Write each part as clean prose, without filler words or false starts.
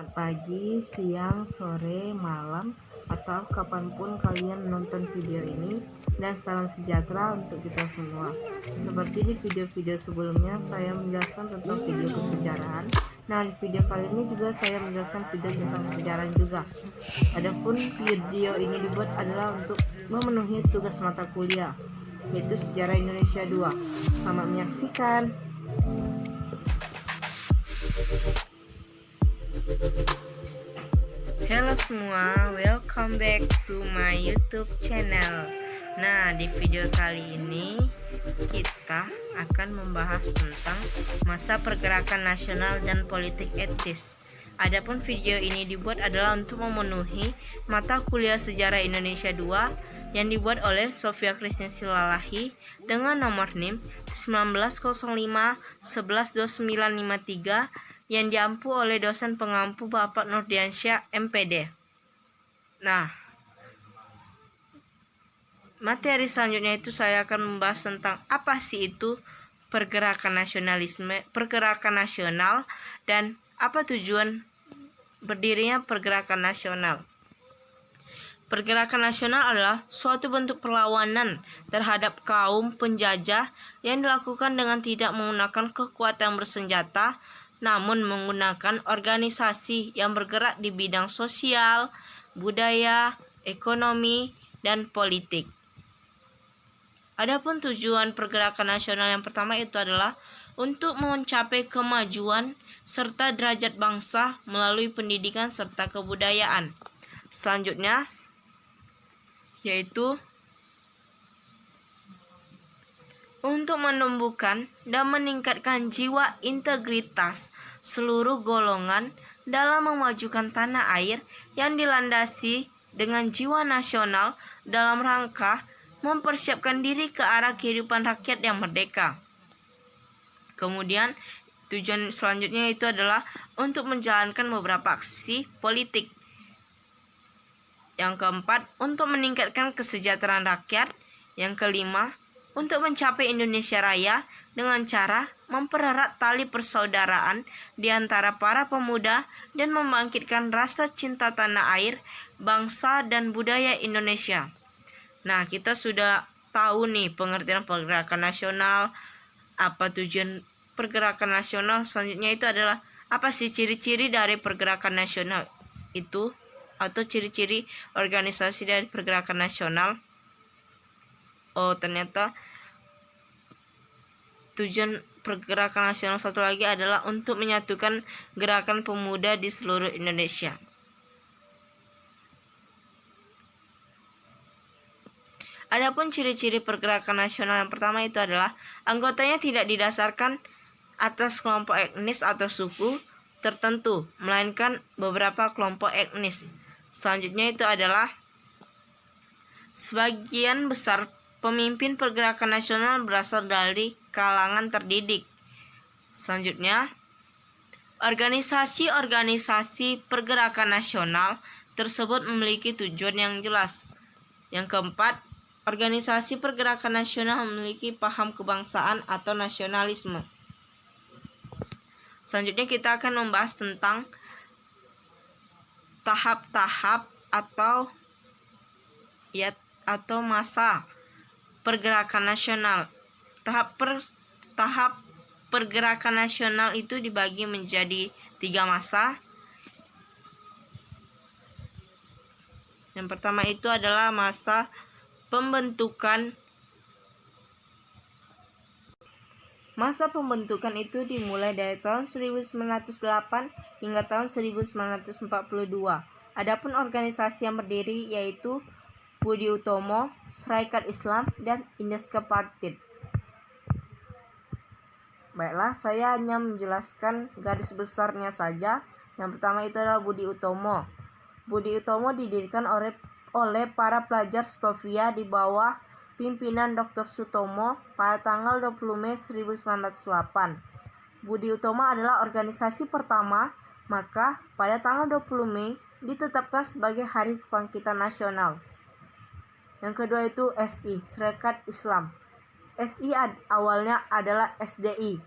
Selamat pagi, siang, sore, malam, atau kapanpun kalian menonton video ini, dan salam sejahtera untuk kita semua. Seperti di video-video sebelumnya, saya menjelaskan tentang video kesejarahan. Nah, di video kali ini juga saya menjelaskan video tentang kesejarahan juga. Adapun video ini dibuat adalah untuk memenuhi tugas mata kuliah, yaitu Sejarah Indonesia 2. Selamat menyaksikan. Halo semua, welcome back to my YouTube channel. Nah, di video kali ini kita akan membahas tentang masa pergerakan nasional dan politik etis. Adapun video ini dibuat adalah untuk memenuhi mata kuliah Sejarah Indonesia 2 yang dibuat oleh Sofia Christine Silalahi dengan nomor NIM 1905-112953 yang diampu oleh dosen pengampu Bapak Nurdiansyah MPD. Nah, materi selanjutnya itu saya akan membahas tentang apa sih itu pergerakan nasional dan apa tujuan berdirinya pergerakan nasional. Pergerakan nasional adalah suatu bentuk perlawanan terhadap kaum penjajah yang dilakukan dengan tidak menggunakan kekuatan bersenjata, namun menggunakan organisasi yang bergerak di bidang sosial, budaya, ekonomi, dan politik. Adapun tujuan pergerakan nasional yang pertama itu adalah untuk mencapai kemajuan serta derajat bangsa melalui pendidikan serta kebudayaan. Selanjutnya yaitu untuk menumbuhkan dan meningkatkan jiwa integritas seluruh golongan dalam memajukan tanah air yang dilandasi dengan jiwa nasional dalam rangka mempersiapkan diri ke arah kehidupan rakyat yang merdeka. Kemudian tujuan selanjutnya itu adalah untuk menjalankan beberapa aksi politik. Yang keempat, untuk meningkatkan kesejahteraan rakyat. Yang kelima, untuk mencapai Indonesia Raya dengan cara mempererat tali persaudaraan di antara para pemuda dan membangkitkan rasa cinta tanah air, bangsa, dan budaya Indonesia. Nah, kita sudah tahu nih pengertian pergerakan nasional, apa tujuan pergerakan nasional. Selanjutnya itu adalah apa sih ciri-ciri dari pergerakan nasional itu, atau ciri-ciri organisasi dari pergerakan nasional. Oh, ternyata tujuan pergerakan nasional satu lagi adalah untuk menyatukan gerakan pemuda di seluruh Indonesia. Adapun ciri-ciri pergerakan nasional yang pertama itu adalah anggotanya tidak didasarkan atas kelompok etnis atau suku tertentu, melainkan beberapa kelompok etnis. Selanjutnya itu adalah sebagian besar pemimpin pergerakan nasional berasal dari kalangan terdidik. Selanjutnya, organisasi-organisasi pergerakan nasional tersebut memiliki tujuan yang jelas. Yang keempat, organisasi pergerakan nasional memiliki paham kebangsaan atau nasionalisme. Selanjutnya kita akan membahas tentang tahap-tahap atau masa pergerakan nasional. Tahap pergerakan nasional itu dibagi menjadi 3 masa. Yang pertama itu adalah masa pembentukan. Masa pembentukan itu dimulai dari tahun 1908 hingga tahun 1942. Adapun organisasi yang berdiri yaitu Budi Utomo, Sarekat Islam, dan Indeska Partid. Baiklah, saya hanya menjelaskan garis besarnya saja. Yang pertama itu adalah Budi Utomo. Budi Utomo didirikan oleh para pelajar Stovia di bawah pimpinan Dr. Sutomo pada tanggal 20 Mei 1908. Budi Utomo adalah organisasi pertama, maka pada tanggal 20 Mei ditetapkan sebagai Hari Kebangkitan Nasional. Yang kedua itu SI, Sarekat Islam. SI awalnya adalah SDI,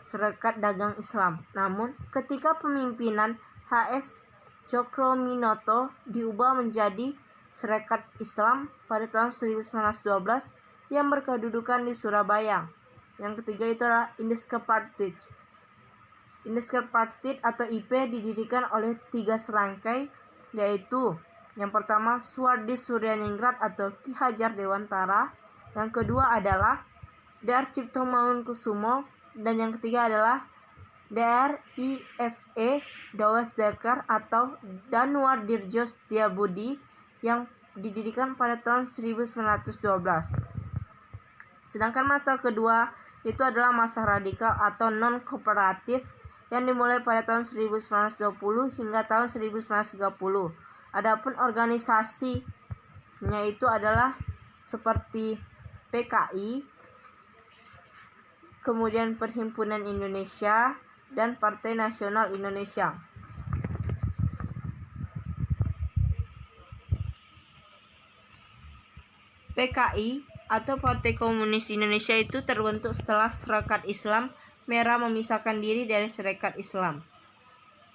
Serikat Dagang Islam. Namun, ketika pemimpinan HS Cokroaminoto diubah menjadi Serikat Islam pada tahun 1912 yang berkedudukan di Surabaya. Yang ketiga itu adalah Indiska Partij. Indiska Partij atau IP didirikan oleh 3 serangkai, yaitu yang pertama Suwardi Suryaningrat atau Ki Hajar Dewantara, yang kedua adalah Dr. Cipto Mangunkusumo, dan yang ketiga adalah Dr. IFE Dawasdekar atau Danwar Dirjo Setiabudi yang didirikan pada tahun 1912. Sedangkan masa kedua itu adalah masa radikal atau non-kooperatif yang dimulai pada tahun 1920 hingga tahun 1930. Adapun organisasinya itu adalah seperti PKI, kemudian Perhimpunan Indonesia, dan Partai Nasional Indonesia. PKI atau Partai Komunis Indonesia itu terbentuk setelah Serikat Islam Merah memisahkan diri dari Serikat Islam.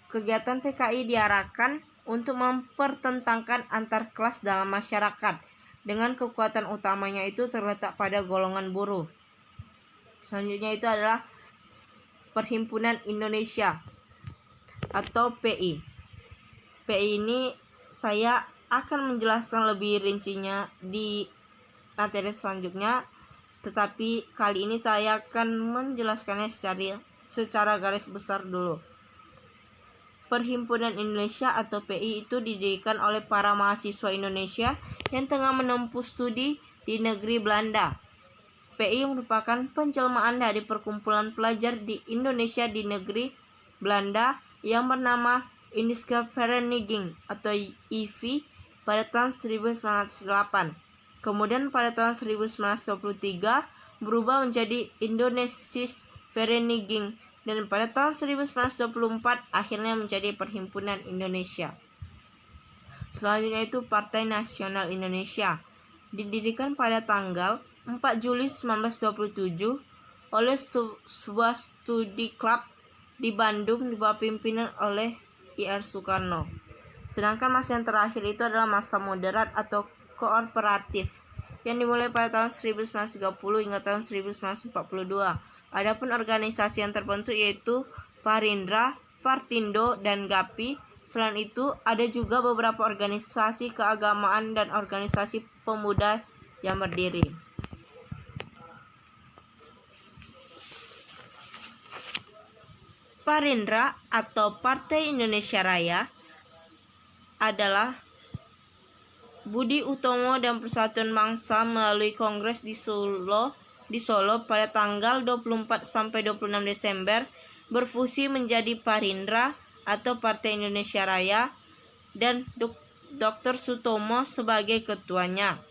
Kegiatan PKI diarahkan untuk mempertentangkan antar kelas dalam masyarakat, dengan kekuatan utamanya itu terletak pada golongan buruh. Selanjutnya itu adalah Perhimpunan Indonesia atau PI. PI ini saya akan menjelaskan lebih rincinya di materi selanjutnya, tetapi kali ini saya akan menjelaskannya secara garis besar dulu. Perhimpunan Indonesia atau PI itu didirikan oleh para mahasiswa Indonesia yang tengah menempuh studi di negeri Belanda. PI merupakan penjelmaan dari perkumpulan pelajar di Indonesia di negeri Belanda yang bernama Indiska Vereniging atau IVI pada tahun 1908. Kemudian pada tahun 1923 berubah menjadi Indonesisch Vereniging, dan pada tahun 1924 akhirnya menjadi Perhimpunan Indonesia. Selanjutnya itu Partai Nasional Indonesia, didirikan pada tanggal 4 Juli 1927 oleh sebuah studi klub di Bandung di bawah pimpinan oleh I.R. Soekarno. Sedangkan masa yang terakhir itu adalah masa moderat atau kooperatif yang dimulai pada tahun 1930 hingga tahun 1942. Adapun organisasi yang terbentuk yaitu Parindra, Partindo, dan GAPI. Selain itu, ada juga beberapa organisasi keagamaan dan organisasi pemuda yang berdiri. Parindra atau Partai Indonesia Raya adalah Budi Utomo dan Persatuan Bangsa melalui Kongres di Solo pada tanggal 24 sampai 26 Desember berfusi menjadi Parindra atau Partai Indonesia Raya dan Dr. Sutomo sebagai ketuanya.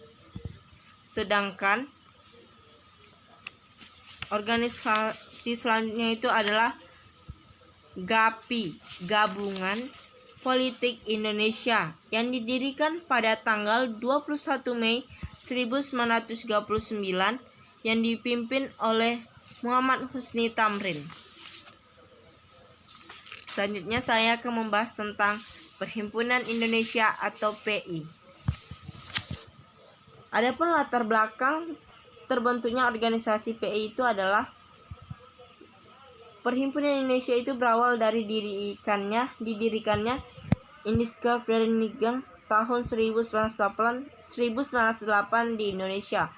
Sedangkan organisasi selanjutnya itu adalah GAPI, Gabungan Politik Indonesia, yang didirikan pada tanggal 21 Mei 1939 yang dipimpin oleh Muhammad Husni Tamrin. Selanjutnya saya akan membahas tentang Perhimpunan Indonesia atau PI. Adapun latar belakang terbentuknya organisasi PI itu adalah Perhimpunan Indonesia itu berawal dari didirikannya Indiska Vereniging tahun 1908 di Indonesia.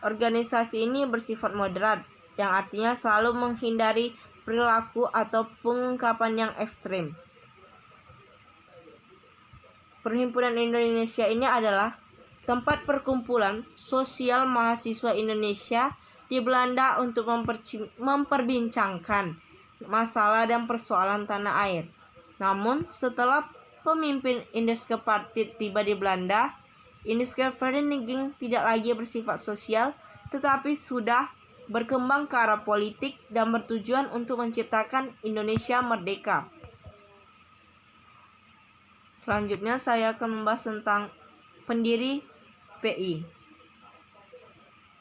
Organisasi ini bersifat moderat, yang artinya selalu menghindari perilaku atau pengungkapan yang ekstrim. Perhimpunan Indonesia ini adalah tempat perkumpulan sosial mahasiswa Indonesia di Belanda untuk memperbincangkan masalah dan persoalan tanah air. Namun, setelah pemimpin Indiska Partij tiba di Belanda, Indiska Vereniging tidak lagi bersifat sosial, tetapi sudah berkembang ke arah politik dan bertujuan untuk menciptakan Indonesia merdeka. Selanjutnya saya akan membahas tentang pendiri PI.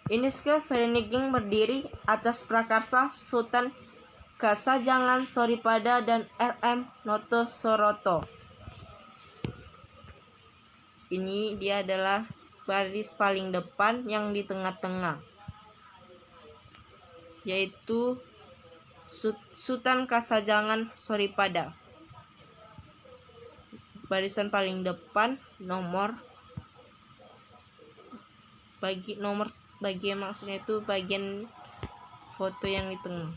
Indiska Vereniging berdiri atas prakarsa Sultan Kasajangan Soripada dan R.M. Noto-Soroto. Ini dia adalah baris paling depan yang di tengah-tengah, yaitu Sultan Kasajangan Soripada. Barisan paling depan bagian maksudnya itu bagian foto yang di tengah.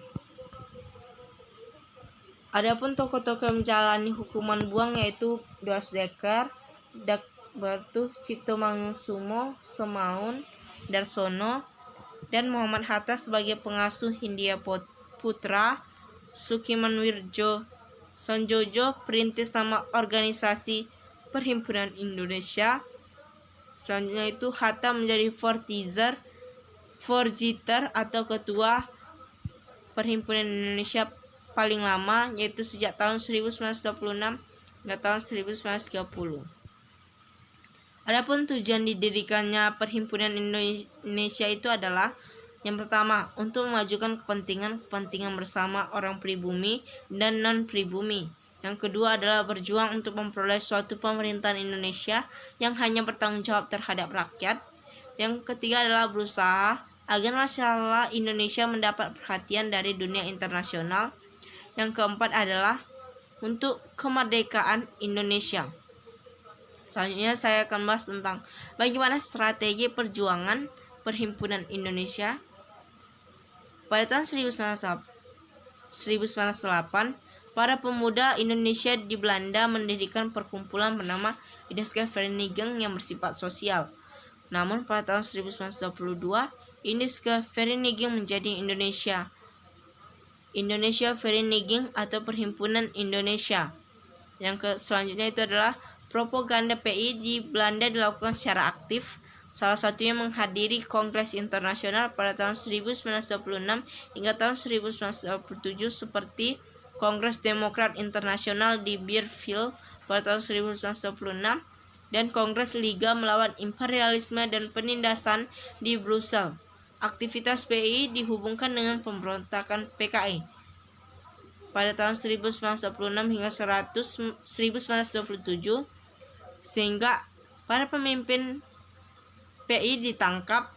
Adapun tokoh-tokoh yang menjalani hukuman buang yaitu Dwasdekar, Dakbartu, Cipto Mangunkusumo, Semaun, Darsono, dan Muhammad Hatta sebagai pengasuh Hindia Putra, Sukimanwirjo Sonjojo perintis nama organisasi Perhimpunan Indonesia. Selanjutnya itu Hatta menjadi forzitter atau ketua Perhimpunan Indonesia paling lama, yaitu sejak tahun 1926 hingga tahun 1930. Adapun tujuan didirikannya Perhimpunan Indonesia itu adalah yang pertama, untuk memajukan kepentingan bersama orang pribumi dan non-pribumi. Yang kedua adalah berjuang untuk memperoleh suatu pemerintahan Indonesia yang hanya bertanggung jawab terhadap rakyat. Yang ketiga adalah berusaha agar masalah Indonesia mendapat perhatian dari dunia internasional. Yang keempat adalah untuk kemerdekaan Indonesia. Selanjutnya saya akan bahas tentang bagaimana strategi perjuangan Perhimpunan Indonesia. Pada tahun 1908, para pemuda Indonesia di Belanda mendirikan perkumpulan bernama Indische Vereniging yang bersifat sosial. Namun pada tahun 1922, Indische Vereniging menjadi Indonesia Vereniging atau Perhimpunan Indonesia. Yang selanjutnya itu adalah propaganda PI di Belanda dilakukan secara aktif. Salah satunya menghadiri Kongres Internasional pada tahun 1926 hingga tahun 1927 seperti Kongres Demokrat Internasional di Bielefeld pada tahun 1926 dan Kongres Liga Melawan Imperialisme dan Penindasan di Brussel. Aktivitas PI dihubungkan dengan pemberontakan PKI. Pada tahun 1926 hingga 1927 sehingga para pemimpin PI ditangkap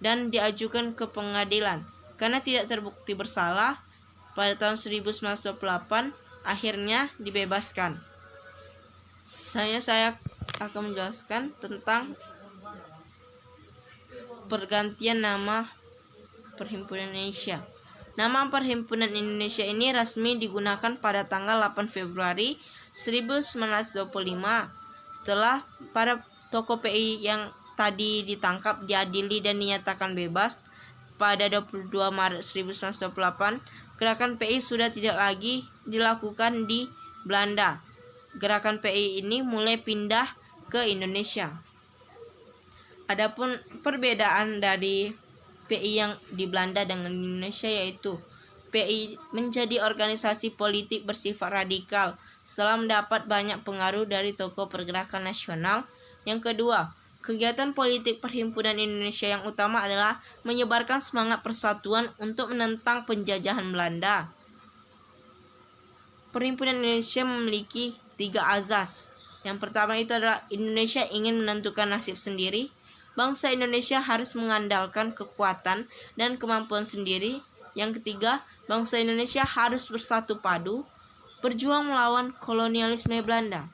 dan diajukan ke pengadilan karena tidak terbukti bersalah. Pada tahun 1928 akhirnya dibebaskan. Saya akan menjelaskan tentang pergantian nama Perhimpunan Indonesia. Nama Perhimpunan Indonesia ini resmi digunakan pada tanggal 8 Februari 1925 setelah para tokoh PI yang tadi ditangkap diadili dan dinyatakan bebas. Pada 22 Maret 1928, gerakan PI sudah tidak lagi dilakukan di Belanda. Gerakan PI ini mulai pindah ke Indonesia. Adapun perbedaan dari PI yang di Belanda dengan Indonesia yaitu PI menjadi organisasi politik bersifat radikal setelah mendapat banyak pengaruh dari tokoh pergerakan nasional. Yang kedua, kegiatan politik Perhimpunan Indonesia yang utama adalah menyebarkan semangat persatuan untuk menentang penjajahan Belanda. Perhimpunan Indonesia memiliki 3 azas. Yang pertama itu adalah Indonesia ingin menentukan nasib sendiri. Bangsa Indonesia harus mengandalkan kekuatan dan kemampuan sendiri. Yang ketiga, bangsa Indonesia harus bersatu padu, berjuang melawan kolonialisme Belanda.